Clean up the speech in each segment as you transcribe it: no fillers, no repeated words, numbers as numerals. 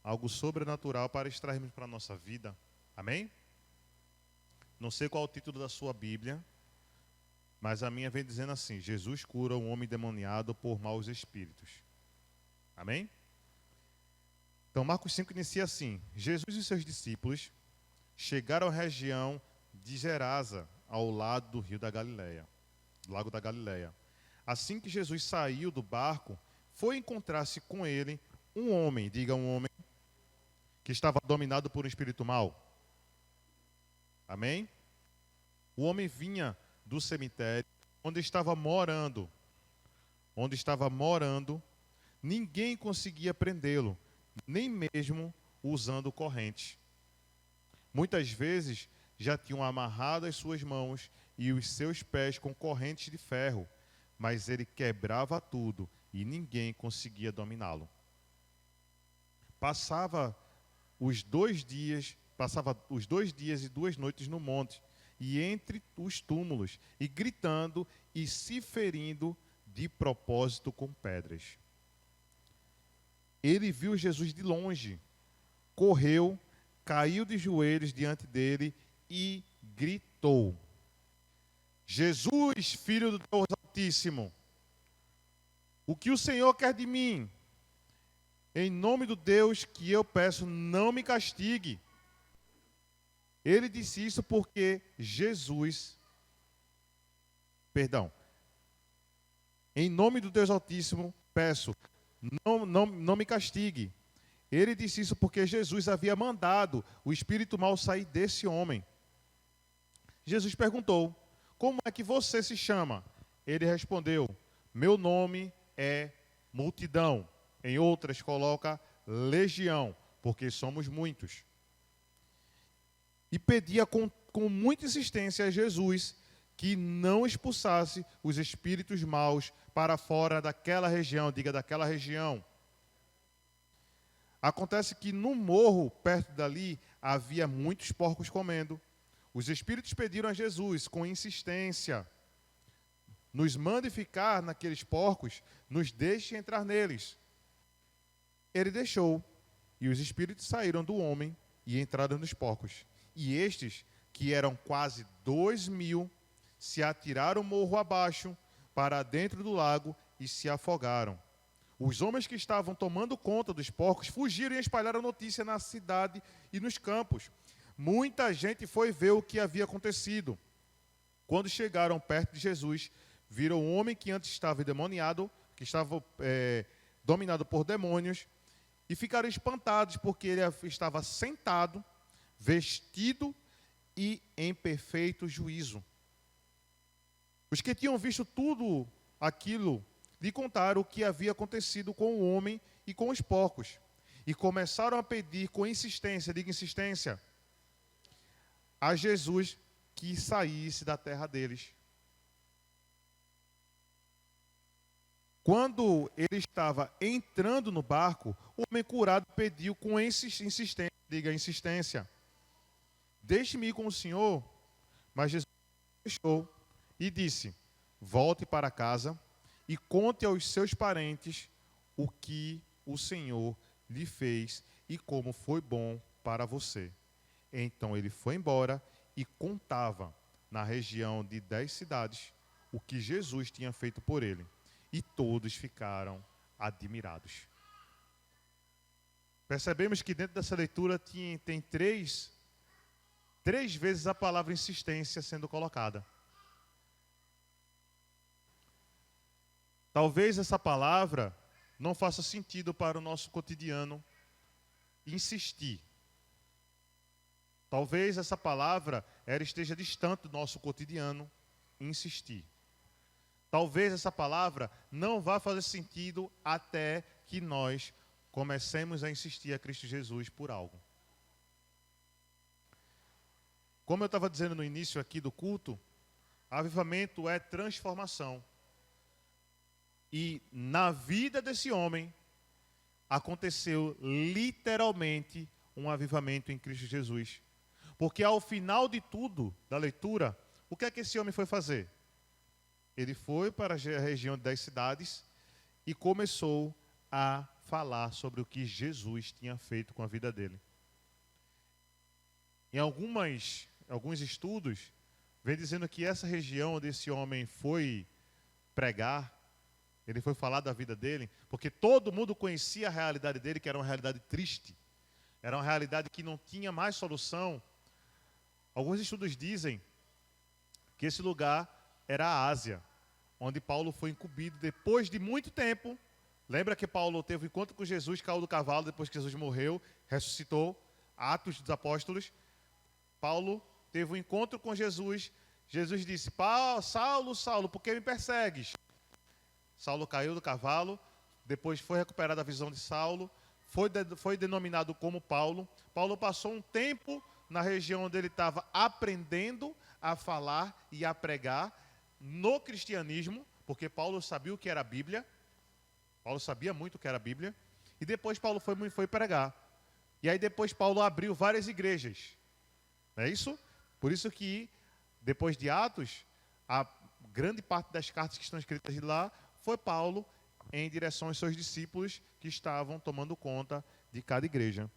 algo sobrenatural para extrairmos para a nossa vida. Amém? Não sei qual é o título da sua Bíblia, mas a minha vem dizendo assim: Jesus cura um homem demoniado por maus espíritos. Amém? Então Marcos 5 inicia assim: Jesus e seus discípulos chegaram à região de Gerasa, ao lado do rio da Galileia, do lago da Galileia. Assim que Jesus saiu do barco, foi encontrar-se com ele um homem, diga um homem, que estava dominado por um espírito mau. Amém? O homem vinha do cemitério onde estava morando. Ninguém conseguia prendê-lo, nem mesmo usando corrente. Muitas vezes já tinham amarrado as suas mãos e os seus pés com correntes de ferro, mas ele quebrava tudo e ninguém conseguia dominá-lo. Passava os 2 dias e 2 noites no monte, e entre os túmulos, e gritando e se ferindo de propósito com pedras. Ele viu Jesus de longe, correu, caiu de joelhos diante dele e gritou: Jesus, Filho do Deus Altíssimo, o que o Senhor quer de mim? Em nome do Deus que eu peço, não me castigue. Ele disse isso porque em nome do Deus Altíssimo, peço, não me castigue. Ele disse isso porque Jesus havia mandado o espírito mau sair desse homem. Jesus perguntou: como é que você se chama? Ele respondeu: meu nome é multidão. Em outras coloca legião, porque somos muitos. E pedia com muita insistência a Jesus que não expulsasse os espíritos maus para fora daquela região, diga daquela região. Acontece que no morro, perto dali, havia muitos porcos comendo. Os espíritos pediram a Jesus com insistência: nos mande ficar naqueles porcos, nos deixe entrar neles. Ele deixou, e os espíritos saíram do homem e entraram nos porcos. E estes, que eram quase 2.000, se atiraram morro abaixo para dentro do lago e se afogaram. Os homens que estavam tomando conta dos porcos fugiram e espalharam a notícia na cidade e nos campos. Muita gente foi ver o que havia acontecido. Quando chegaram perto de Jesus, viram um homem que antes estava endemoniado, que estava dominado por demônios, e ficaram espantados porque ele estava sentado, vestido e em perfeito juízo. Os que tinham visto tudo aquilo lhe contaram o que havia acontecido com o homem e com os porcos, e começaram a pedir com insistência, diga insistência, a Jesus que saísse da terra deles. Quando ele estava entrando no barco, o homem curado pediu com insistência, diga insistência, deixe-me ir com o Senhor. Mas Jesus deixou e disse: volte para casa e conte aos seus parentes o que o Senhor lhe fez e como foi bom para você. Então ele foi embora e contava na região de 10 cidades o que Jesus tinha feito por ele. E todos ficaram admirados. Percebemos que dentro dessa leitura tem três vezes a palavra insistência sendo colocada. Talvez essa palavra não faça sentido para o nosso cotidiano insistir. Talvez essa palavra esteja distante do nosso cotidiano insistir. Talvez essa palavra não vá fazer sentido até que nós comecemos a insistir a Cristo Jesus por algo. Como eu estava dizendo no início aqui do culto, avivamento é transformação. E na vida desse homem aconteceu literalmente um avivamento em Cristo Jesus. Porque ao final de tudo, da leitura, o que é que esse homem foi fazer? Ele foi para a região de 10 cidades e começou a falar sobre o que Jesus tinha feito com a vida dele. Em alguns estudos, vem dizendo que essa região onde esse homem foi pregar, ele foi falar da vida dele, porque todo mundo conhecia a realidade dele, que era uma realidade triste, era uma realidade que não tinha mais solução. Alguns estudos dizem que esse lugar era a Ásia, onde Paulo foi incumbido depois de muito tempo. Lembra que Paulo teve um encontro com Jesus, caiu do cavalo depois que Jesus morreu, ressuscitou, Atos dos Apóstolos. Paulo teve um encontro com Jesus. Jesus disse: Saulo, Saulo, por que me persegues? Saulo caiu do cavalo, depois foi recuperada a visão de Saulo, foi denominado como Paulo. Paulo passou um tempo na região onde ele estava aprendendo a falar e a pregar no cristianismo, porque Paulo sabia o que era a Bíblia. Paulo sabia muito o que era a Bíblia. E depois Paulo foi pregar. E aí depois Paulo abriu várias igrejas. Não é isso? Por isso que, depois de Atos, a grande parte das cartas que estão escritas lá foi Paulo em direção aos seus discípulos que estavam tomando conta de cada igreja.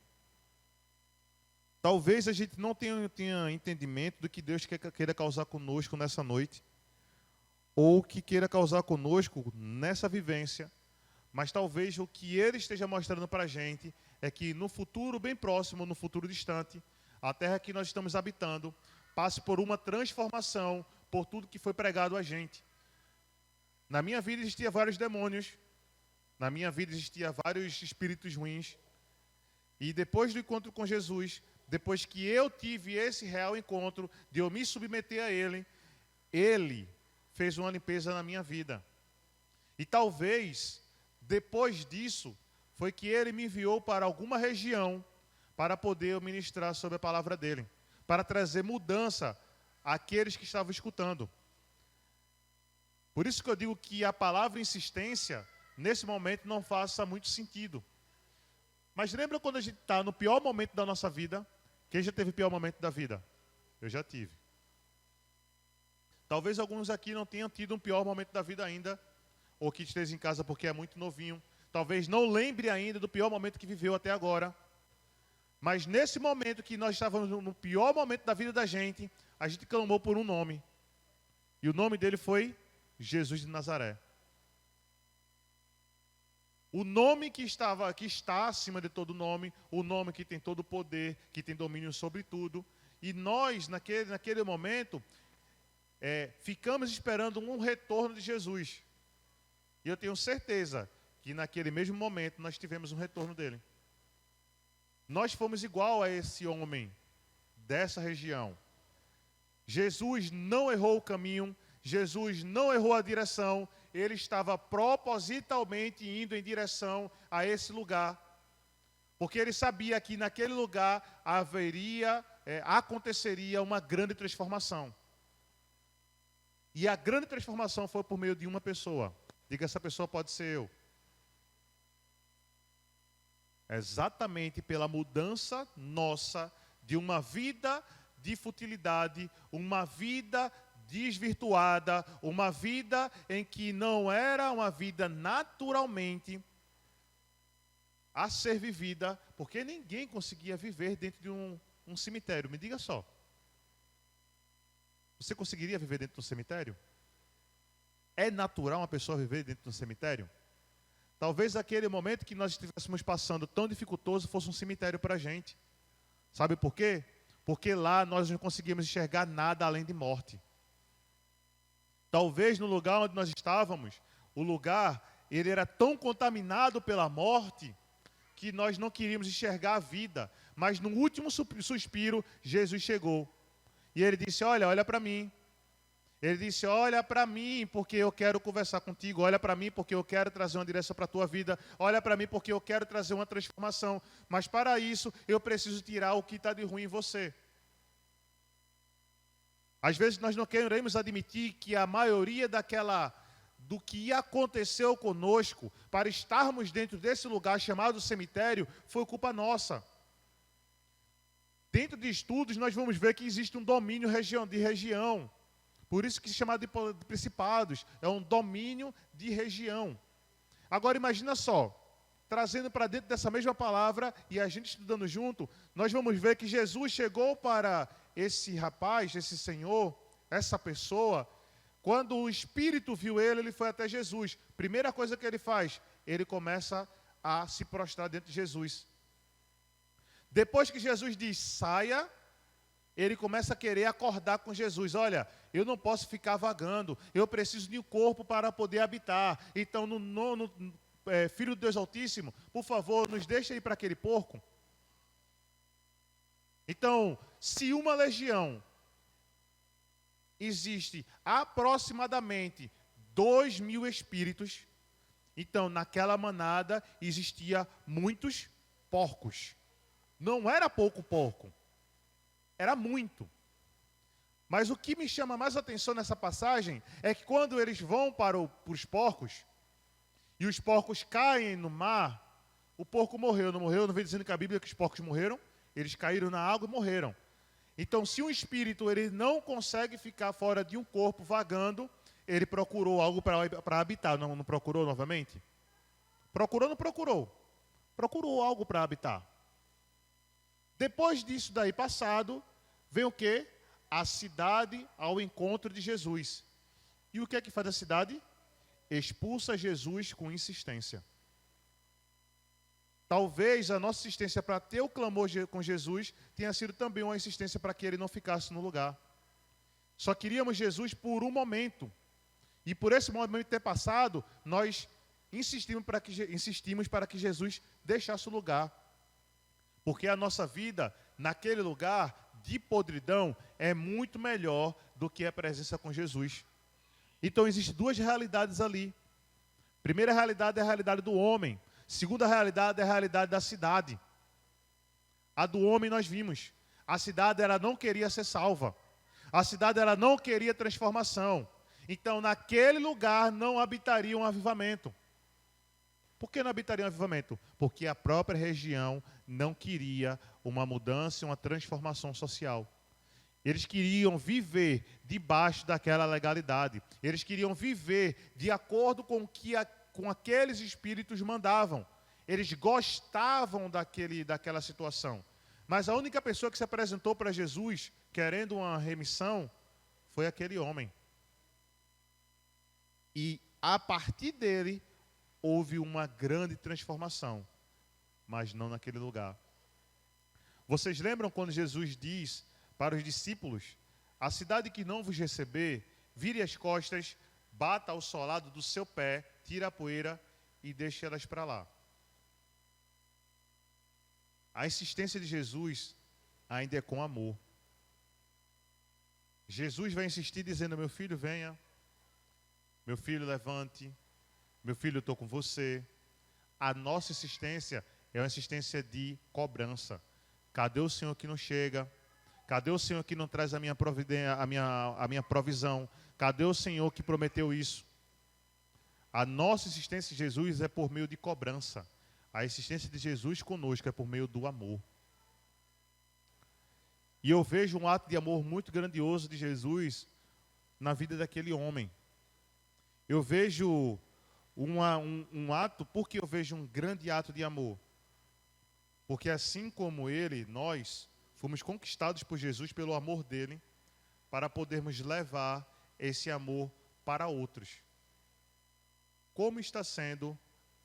Talvez a gente não tenha entendimento do que Deus queira causar conosco nessa noite, ou que queira causar conosco nessa vivência, mas talvez o que Ele esteja mostrando para a gente é que no futuro bem próximo, no futuro distante, a terra que nós estamos habitando passe por uma transformação por tudo que foi pregado a gente. Na minha vida existia vários demônios, na minha vida existia vários espíritos ruins, e depois do encontro com Jesus, depois que eu tive esse real encontro, de eu me submeter a Ele, Ele fez uma limpeza na minha vida. E talvez, depois disso, foi que Ele me enviou para alguma região para poder eu ministrar sobre a palavra dEle, para trazer mudança àqueles que estavam escutando. Por isso que eu digo que a palavra insistência, nesse momento, não faça muito sentido. Mas lembra quando a gente está no pior momento da nossa vida? Quem já teve o pior momento da vida? Eu já tive. Talvez alguns aqui não tenham tido um pior momento da vida ainda, ou que esteja em casa porque é muito novinho. Talvez não lembre ainda do pior momento que viveu até agora. Mas nesse momento que nós estávamos no pior momento da vida da gente, a gente clamou por um nome. E o nome dele foi Jesus de Nazaré. O nome que está acima de todo nome, o nome que tem todo o poder, que tem domínio sobre tudo. E nós, naquele momento, ficamos esperando um retorno de Jesus. E eu tenho certeza que naquele mesmo momento nós tivemos um retorno dele. Nós fomos igual a esse homem dessa região. Jesus não errou o caminho, Jesus não errou a direção, ele estava propositalmente indo em direção a esse lugar, porque ele sabia que naquele lugar aconteceria uma grande transformação. E a grande transformação foi por meio de uma pessoa. Diga, essa pessoa pode ser eu. Exatamente pela mudança nossa de uma vida de futilidade, uma vida desvirtuada, uma vida em que não era uma vida naturalmente a ser vivida, porque ninguém conseguia viver dentro de um cemitério. Me diga só. Você conseguiria viver dentro de um cemitério? É natural uma pessoa viver dentro de um cemitério? Talvez aquele momento que nós estivéssemos passando tão dificultoso fosse um cemitério para a gente. Sabe por quê? Porque lá nós não conseguíamos enxergar nada além de morte. Talvez no lugar onde nós estávamos, o lugar, ele era tão contaminado pela morte, que nós não queríamos enxergar a vida. Mas no último suspiro, Jesus chegou. E ele disse, olha para mim. Ele disse, olha para mim, porque eu quero conversar contigo. Olha para mim, porque eu quero trazer uma direção para a tua vida. Olha para mim, porque eu quero trazer uma transformação. Mas para isso, eu preciso tirar o que está de ruim em você. Às vezes nós não queremos admitir que a maioria do que aconteceu conosco, para estarmos dentro desse lugar chamado cemitério, foi culpa nossa. Dentro de estudos, nós vamos ver que existe um domínio de região. Por isso que se chama de principados. É um domínio de região. Agora imagina só. trazendo para dentro dessa mesma palavra e a gente estudando junto, nós vamos ver que Jesus chegou para esse rapaz, esse senhor, essa pessoa. Quando o Espírito viu ele, ele foi até Jesus. Primeira coisa que ele faz, ele começa a se prostrar diante de Jesus. Depois que Jesus diz, saia, ele começa a querer acordar com Jesus. Olha, eu não posso ficar vagando, eu preciso de um corpo para poder habitar. Então, Filho de Deus Altíssimo, por favor, nos deixa ir para aquele porco. Então, se uma legião existe aproximadamente 2.000 espíritos, então naquela manada existia muitos porcos. Não era pouco porco, era muito. Mas o que me chama mais atenção nessa passagem é que quando eles vão para os porcos, e os porcos caem no mar, o porco morreu, não morreu? Não vem dizendo que a Bíblia que os porcos morreram? Eles caíram na água e morreram. Então, se um espírito ele não consegue ficar fora de um corpo vagando, ele procurou algo para habitar. Não procurou novamente? Procurou, não procurou? Procurou algo para habitar. Depois disso daí passado, vem o quê? A cidade ao encontro de Jesus. E o que é que faz a cidade? Expulsa Jesus com insistência. Talvez a nossa insistência para ter o clamor com Jesus tenha sido também uma insistência para que ele não ficasse no lugar. Só queríamos Jesus por um momento. E por esse momento ter passado, nós insistimos para que Jesus deixasse o lugar. Porque a nossa vida, naquele lugar de podridão, é muito melhor do que a presença com Jesus. Então, existem duas realidades ali. Primeira realidade é a realidade do homem. Segunda realidade é a realidade da cidade. A do homem nós vimos. A cidade ela não queria ser salva. A cidade ela não queria transformação. Então, naquele lugar não habitaria um avivamento. Por que não habitaria um avivamento? Porque a própria região não queria uma mudança, uma transformação social. Eles queriam viver debaixo daquela legalidade. Eles queriam viver de acordo com o que com aqueles espíritos mandavam. Eles gostavam daquela situação. Mas a única pessoa que se apresentou para Jesus, querendo uma remissão, foi aquele homem. E a partir dele, houve uma grande transformação. Mas não naquele lugar. Vocês lembram quando Jesus diz para os discípulos, a cidade que não vos receber, vire as costas, bata ao solado do seu pé, tira a poeira e deixe elas para lá. A insistência de Jesus ainda é com amor. Jesus vai insistir dizendo, meu filho, venha. Meu filho, levante. Meu filho, eu estou com você. A nossa insistência é uma insistência de cobrança. Cadê o Senhor que não chega? Cadê o Senhor que não traz a minha provisão? Cadê o Senhor que prometeu isso? A nossa insistência de Jesus é por meio de cobrança. A insistência de Jesus conosco é por meio do amor. E eu vejo um ato de amor muito grandioso de Jesus na vida daquele homem. Eu vejo um ato, porque eu vejo um grande ato de amor. Porque assim como ele, nós fomos conquistados por Jesus pelo amor dele, para podermos levar esse amor para outros. Como está sendo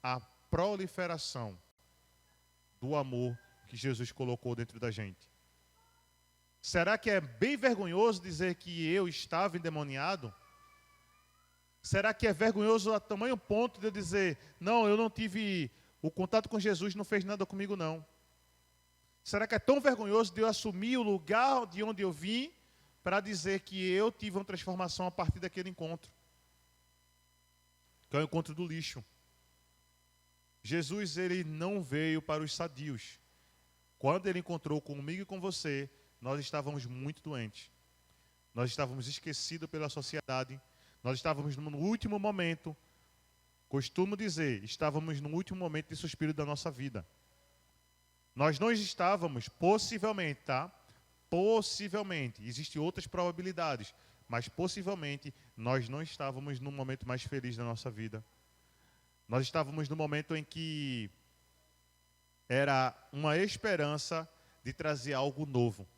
a proliferação do amor que Jesus colocou dentro da gente? Será que é bem vergonhoso dizer que eu estava endemoniado? Será que é vergonhoso a tamanho ponto de eu dizer, não, eu não tive, o contato com Jesus não fez nada comigo não? Será que é tão vergonhoso de eu assumir o lugar de onde eu vim para dizer que eu tive uma transformação a partir daquele encontro? Que é o encontro do lixo. Jesus, ele não veio para os sadios. Quando ele encontrou comigo e com você, nós estávamos muito doentes. Nós estávamos esquecidos pela sociedade. Nós estávamos no último momento. Costumo dizer, estávamos no último momento de suspiro da nossa vida. Nós não estávamos, possivelmente, tá? Possivelmente, existem outras probabilidades, mas possivelmente nós não estávamos no momento mais feliz da nossa vida. Nós estávamos no momento em que era uma esperança de trazer algo novo.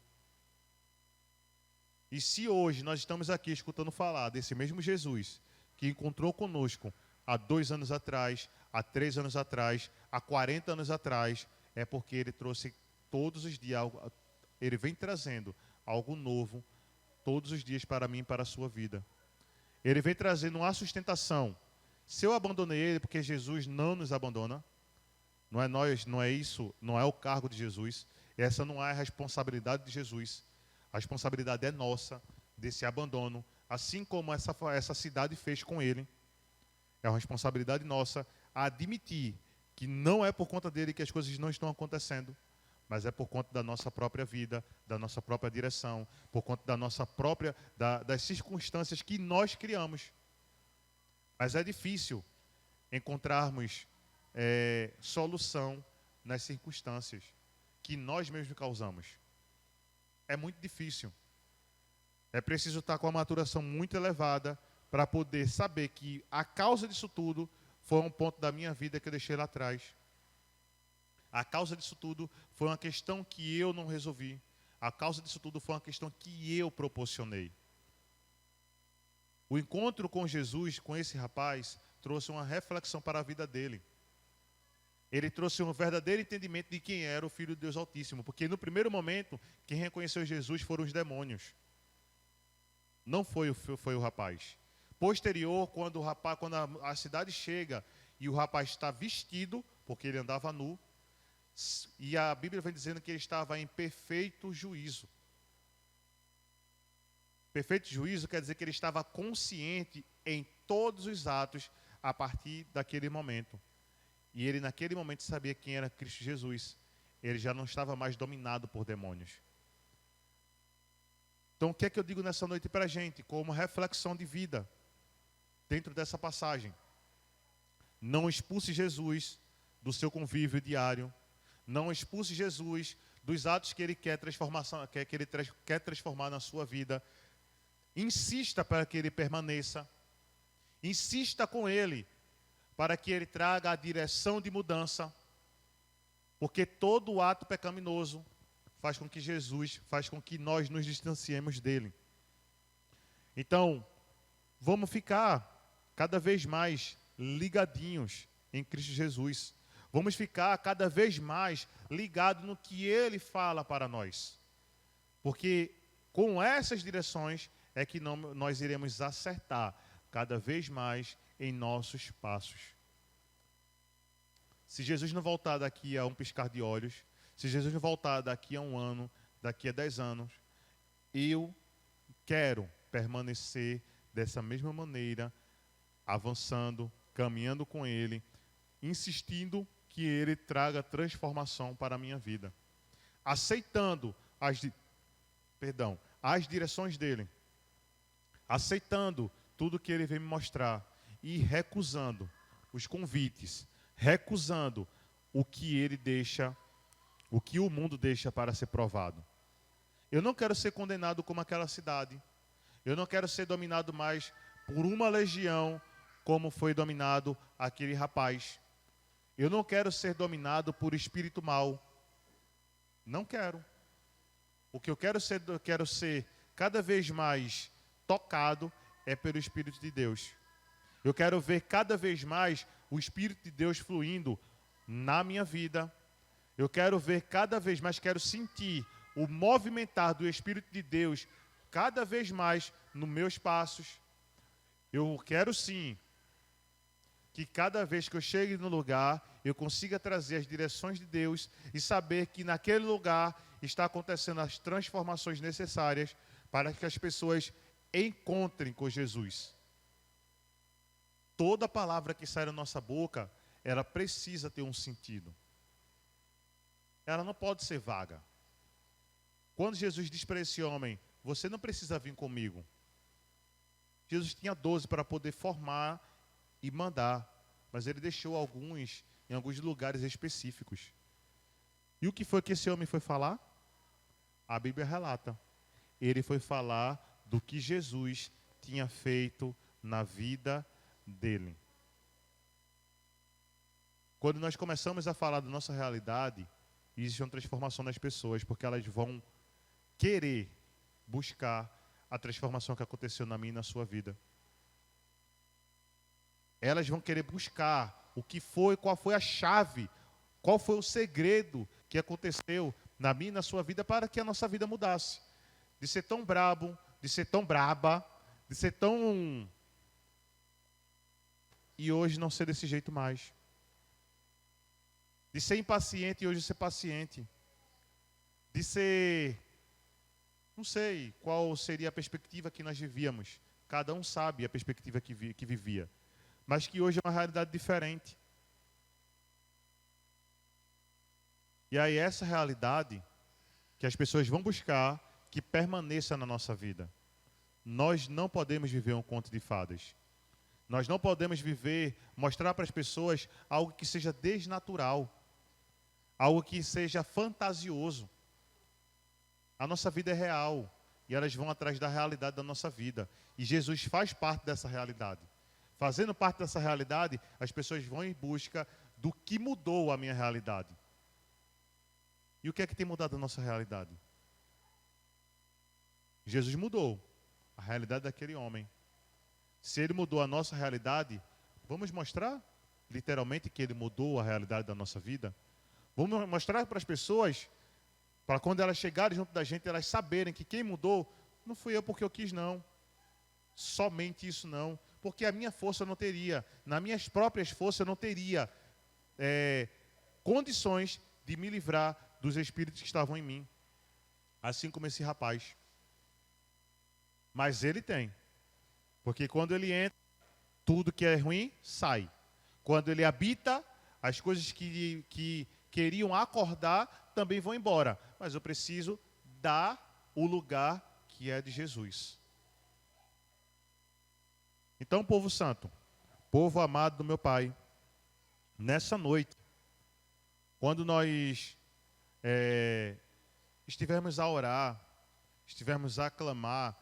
E se hoje nós estamos aqui escutando falar desse mesmo Jesus, que encontrou conosco há 2 anos atrás, há 3 anos atrás, há 40 anos atrás, é porque ele trouxe todos os dias, ele vem trazendo algo novo todos os dias para mim e para a sua vida. Ele vem trazendo uma sustentação. Se eu abandonei ele, porque Jesus não nos abandona, não é nós, não é isso, não é o cargo de Jesus, essa não é a responsabilidade de Jesus. A responsabilidade é nossa, desse abandono, assim como essa cidade fez com ele. É uma responsabilidade nossa a admitir que não é por conta dele que as coisas não estão acontecendo, mas é por conta da nossa própria vida, da nossa própria direção, por conta da nossa própria, das circunstâncias que nós criamos. Mas é difícil encontrarmos solução nas circunstâncias que nós mesmos causamos. É muito difícil. É preciso estar com a maturação muito elevada para poder saber que a causa disso tudo foi um ponto da minha vida que eu deixei lá atrás. A causa disso tudo foi uma questão que eu não resolvi. A causa disso tudo foi uma questão que eu proporcionei. O encontro com Jesus, com esse rapaz, trouxe uma reflexão para a vida dele. Ele trouxe um verdadeiro entendimento de quem era o Filho de Deus Altíssimo. Porque no primeiro momento, quem reconheceu Jesus foram os demônios. Não foi o rapaz. Posterior, quando a cidade chega e o rapaz está vestido, porque ele andava nu, e a Bíblia vem dizendo que ele estava em perfeito juízo. Perfeito juízo quer dizer que ele estava consciente em todos os atos a partir daquele momento. E ele naquele momento sabia quem era Cristo Jesus. Ele já não estava mais dominado por demônios. Então o que é que eu digo nessa noite para a gente, como reflexão de vida, dentro dessa passagem? Não expulse Jesus do seu convívio diário. Não expulse Jesus dos atos que ele quer transformar na sua vida. Insista para que ele permaneça. Insista com ele para que ele traga a direção de mudança. Porque todo ato pecaminoso faz com que nós nos distanciemos dele. Então, vamos ficar cada vez mais ligadinhos em Cristo Jesus. Vamos ficar cada vez mais ligados no que ele fala para nós. Porque com essas direções é que nós iremos acertar cada vez mais em nossos passos. Se Jesus não voltar daqui a um piscar de olhos, se Jesus não voltar daqui a 1 ano, daqui a 10 anos, eu quero permanecer dessa mesma maneira, avançando, caminhando com ele, insistindo que ele traga transformação para a minha vida. Aceitando as direções dele. Aceitando tudo que ele vem me mostrar. E recusando os convites. Recusando o que ele deixa, o que o mundo deixa para ser provado. Eu não quero ser condenado como aquela cidade. Eu não quero ser dominado mais por uma legião como foi dominado aquele rapaz. Eu não quero ser dominado por espírito mau. Não quero. O que eu quero ser cada vez mais tocado é pelo Espírito de Deus. Eu quero ver cada vez mais o Espírito de Deus fluindo na minha vida. Eu quero ver cada vez mais, quero sentir o movimentar do Espírito de Deus cada vez mais nos meus passos. Eu quero sim que cada vez que eu chegue no lugar, eu consiga trazer as direções de Deus e saber que naquele lugar está acontecendo as transformações necessárias para que as pessoas encontrem com Jesus. Toda palavra que sai da nossa boca, ela precisa ter um sentido. Ela não pode ser vaga. Quando Jesus diz para esse homem, você não precisa vir comigo. Jesus tinha 12 para poder formar e mandar, mas ele deixou alguns em alguns lugares específicos. E o que foi que esse homem foi falar? A Bíblia relata. Ele foi falar do que Jesus tinha feito na vida dele. Quando nós começamos a falar da nossa realidade, existe uma transformação nas pessoas, porque elas vão querer buscar a transformação que aconteceu na minha e na sua vida. Elas vão querer buscar o que foi, qual foi a chave, qual foi o segredo que aconteceu na minha e na sua vida para que a nossa vida mudasse. De ser tão brabo, de ser tão braba, de ser tão... e hoje não ser desse jeito mais. De ser impaciente e hoje ser paciente. De ser... não sei qual seria a perspectiva que nós vivíamos. Cada um sabe a perspectiva que vivia. Mas que hoje é uma realidade diferente. E aí essa realidade que as pessoas vão buscar que permaneça na nossa vida. Nós não podemos viver um conto de fadas. Nós não podemos viver, mostrar para as pessoas algo que seja desnatural. Algo que seja fantasioso. A nossa vida é real. E elas vão atrás da realidade da nossa vida. E Jesus faz parte dessa realidade. Fazendo parte dessa realidade, as pessoas vão em busca do que mudou a minha realidade. E o que é que tem mudado a nossa realidade? Jesus mudou a realidade daquele homem. Se ele mudou a nossa realidade, vamos mostrar literalmente que ele mudou a realidade da nossa vida? Vamos mostrar para as pessoas, para quando elas chegarem junto da gente, elas saberem que quem mudou não fui eu porque eu quis, não. Somente isso não. Porque a minha força eu não teria, nas minhas próprias forças eu não teria condições de me livrar dos espíritos que estavam em mim. Assim como esse rapaz. Mas ele tem. Porque quando ele entra, tudo que é ruim sai. Quando ele habita, as coisas que queriam acordar também vão embora. Mas eu preciso dar o lugar que é de Jesus. Então, povo santo, povo amado do meu Pai, nessa noite, quando nós estivermos a orar, estivermos a clamar,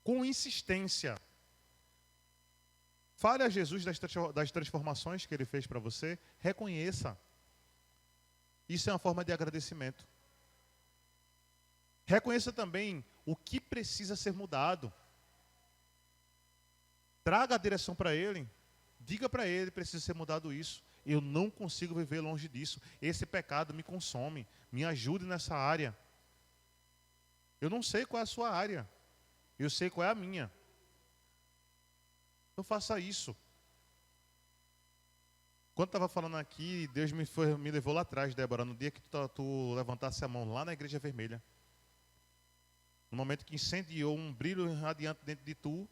com insistência, fale a Jesus das transformações que Ele fez para você, reconheça. Isso é uma forma de agradecimento. Reconheça também o que precisa ser mudado. Traga a direção para ele. Diga para ele, precisa ser mudado isso. Eu não consigo viver longe disso. Esse pecado me consome. Me ajude nessa área. Eu não sei qual é a sua área. Eu sei qual é a minha. Então faça isso. Quando estava falando aqui, Deus me levou lá atrás, Débora, no dia que tu levantasse a mão lá na Igreja Vermelha. No momento que incendiou um brilho radiante dentro de tu,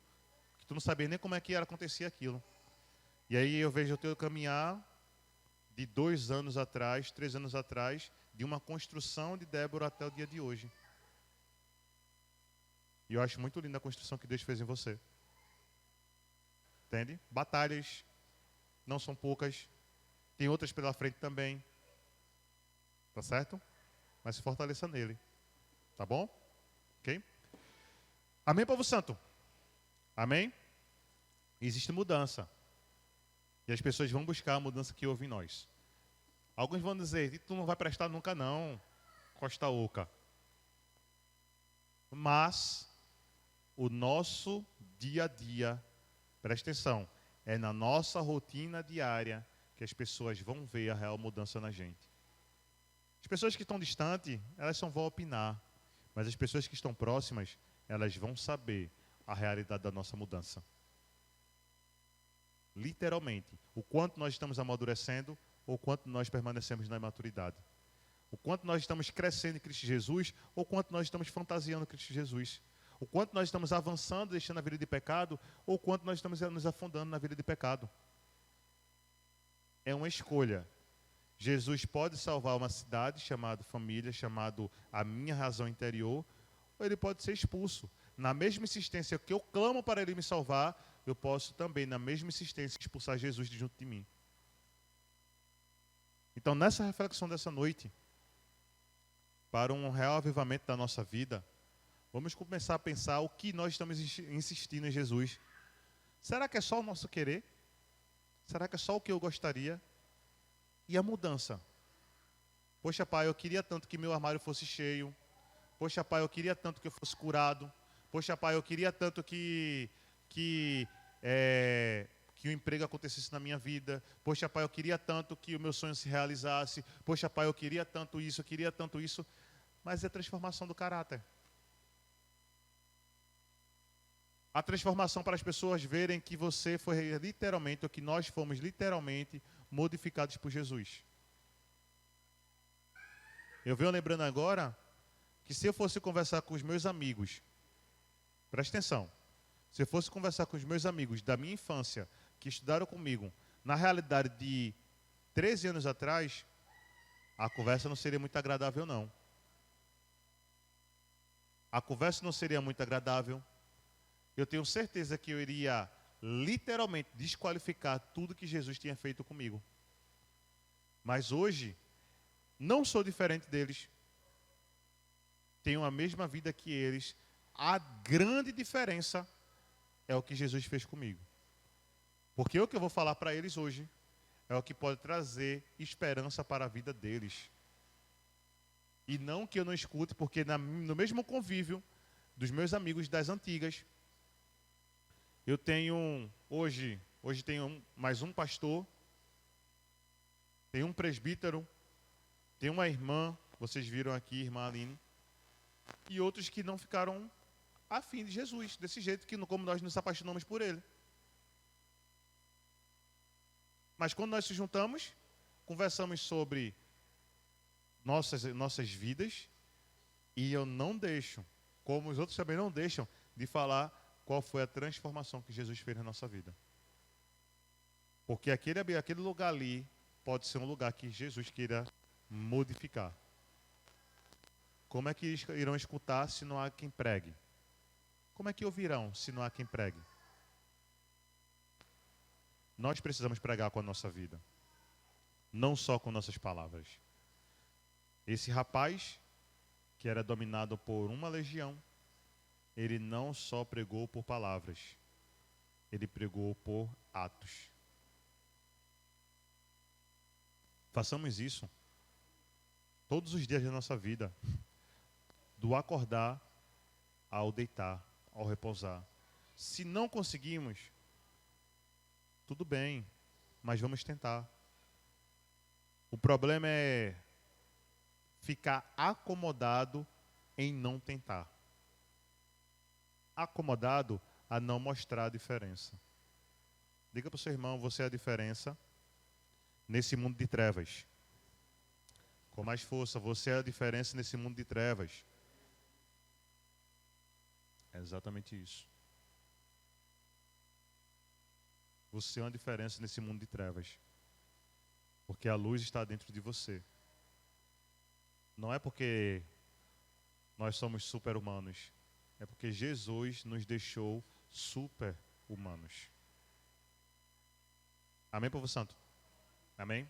que tu não sabia nem como é que era acontecer aquilo. E aí eu vejo o teu caminhar de 2 anos atrás, 3 anos atrás, de uma construção de Débora até o dia de hoje. E eu acho muito linda a construção que Deus fez em você. Entende? Batalhas não são poucas. Tem outras pela frente também. Tá certo? Mas se fortaleça nele. Tá bom? Ok? Amém, povo santo? Amém? Existe mudança. E as pessoas vão buscar a mudança que houve em nós. Alguns vão dizer, tu não vai prestar nunca não, Costa Oca. Mas o nosso dia a dia, presta atenção, é na nossa rotina diária que as pessoas vão ver a real mudança na gente. As pessoas que estão distantes, elas só vão opinar. Mas as pessoas que estão próximas, elas vão saber a realidade da nossa mudança. Literalmente, o quanto nós estamos amadurecendo ou quanto nós permanecemos na imaturidade. O quanto nós estamos crescendo em Cristo Jesus ou quanto nós estamos fantasiando Cristo Jesus. O quanto nós estamos avançando, deixando a vida de pecado ou quanto nós estamos nos afundando na vida de pecado. É uma escolha. Jesus pode salvar uma cidade chamada família, chamado a minha razão interior, ou ele pode ser expulso. Na mesma insistência que eu clamo para ele me salvar, eu posso também, na mesma insistência, expulsar Jesus de junto de mim. Então, nessa reflexão dessa noite, para um real avivamento da nossa vida, vamos começar a pensar o que nós estamos insistindo em Jesus. Será que é só o nosso querer? Será que é só o que eu gostaria? E a mudança? Poxa, Pai, eu queria tanto que meu armário fosse cheio. Poxa, Pai, eu queria tanto que eu fosse curado. Poxa, Pai, eu queria tanto que, que o emprego acontecesse na minha vida. Poxa, Pai, eu queria tanto que o meu sonho se realizasse. Poxa, Pai, eu queria tanto isso, eu queria tanto isso. Mas é a transformação do caráter. A transformação para as pessoas verem que você foi literalmente, ou que nós fomos literalmente modificados por Jesus. Eu venho lembrando agora que se eu fosse conversar com os meus amigos, presta atenção, se eu fosse conversar com os meus amigos da minha infância, que estudaram comigo, na realidade de 13 anos atrás, a conversa não seria muito agradável, não. A conversa não seria muito agradável. Eu tenho certeza que eu iria literalmente desqualificar tudo que Jesus tinha feito comigo. Mas hoje, não sou diferente deles. Tenho a mesma vida que eles. A grande diferença é o que Jesus fez comigo. Porque o que eu vou falar para eles hoje é o que pode trazer esperança para a vida deles. E não que eu não escute, porque no mesmo convívio dos meus amigos das antigas, eu tenho hoje tenho mais um pastor, tenho um presbítero, tenho uma irmã, vocês viram aqui, irmã Aline, e outros que não ficaram afim de Jesus, desse jeito que como nós nos apaixonamos por ele. Mas quando nós nos juntamos, conversamos sobre nossas vidas, e eu não deixo, como os outros também não deixam, de falar qual foi a transformação que Jesus fez na nossa vida. Porque aquele lugar ali pode ser um lugar que Jesus queira modificar. Como é que eles irão escutar se não há quem pregue? Como é que ouvirão se não há quem pregue? Nós precisamos pregar com a nossa vida, não só com nossas palavras. Esse rapaz, que era dominado por uma legião, ele não só pregou por palavras, ele pregou por atos. Façamos isso todos os dias da nossa vida, do acordar ao deitar, ao repousar. Se não conseguimos, tudo bem, mas vamos tentar. O problema é ficar acomodado em não tentar. Acomodado a não mostrar a diferença. Diga para o seu irmão, você é a diferença nesse mundo de trevas. Com mais força, você é a diferença nesse mundo de trevas. É exatamente isso. Você é uma diferença nesse mundo de trevas. Porque a luz está dentro de você. Não é porque nós somos super-humanos. É porque Jesus nos deixou super-humanos. Amém, povo santo? Amém?